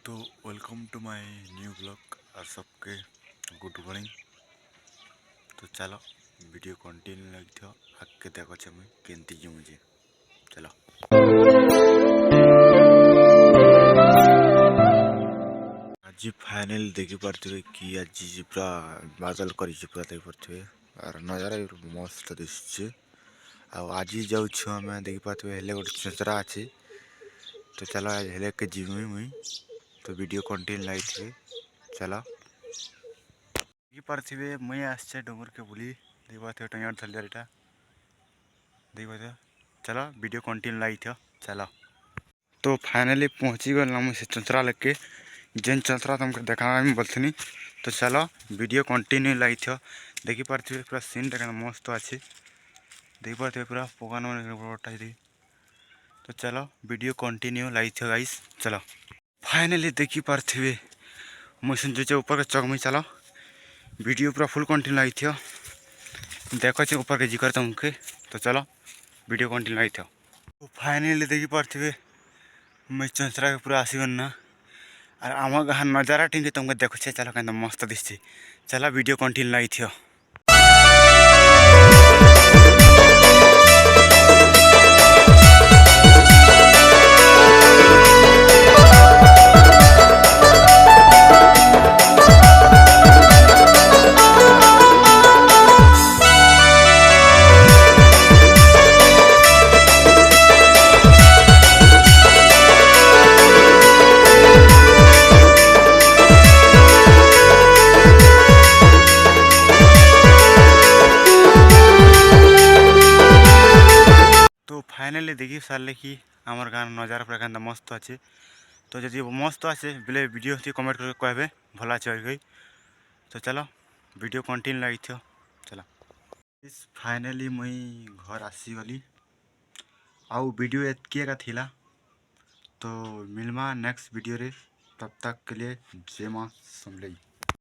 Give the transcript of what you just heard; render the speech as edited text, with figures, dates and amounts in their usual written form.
तो welcome to my new blog और सबके गुड मॉर्निंग। तो चलो वीडियो कंटिन्यू लगी आगे देखा मुझे केमती जी मुझे चलो। आज फाइनल देखी पारे कि आज पूरा बादल कर पूरा देखी पारे और नजारा मस्त दिशे। आज जाऊँ आम देखी पारे हेले गोटे चेचरा अच्छे। तो चलो आज हेले के जीवी मुई तो वीडियो कंटिन्यू लगी चलो देखी पारे मुई आसे डोंगर के बुली देखी पारे टंगार थलियाटा देखी पारे चलो वीडियो कंटिन्यू लगी चलो। तो फाइनली पहुँची गल से चंचरा लेके जेन चंचरा तुमको देखा बोलती। तो चलो वीडियो कंटिन्यू लगी देखी पारे पूरा सीन टा मस्त अच्छे देखी पारे पूरा पकान मन। तो चलो वीडियो कंटिन्यू लगी गाइस चलो। फाइनली देखी पारे मुझे जो ऊपर के चौक चलो वीडियो पूरा फुल कंटिन्यू लगी देखो ऊपर के जिकर तुमके। तो चलो वीडियो कंटिन्यू लगी। तो फाइनली देखी पारे मैं चंचरा के पूरा आसीगन ना और आम गाँ नजारा टी तुमको देखुचे चलो क्या मस्त दिशे चलो वीडियो कंटिन्यू लगी। तो फाइनली देखी सारे कि आमर गाँव नजारा पूरा क्या मस्त अच्छे। तो जब मस्त अच्छे बोले वीडियो कमेंट करके कहबे भल अच्छे। तो चलो वीडियो कंटिन्यू लगी चलो। इस फाइनली मुई घर आसीगली आउ वीडियो एतके का थिला। तो मिलमा नेक्स्ट वीडियो रे तब तक के लिए जय मां समलेई।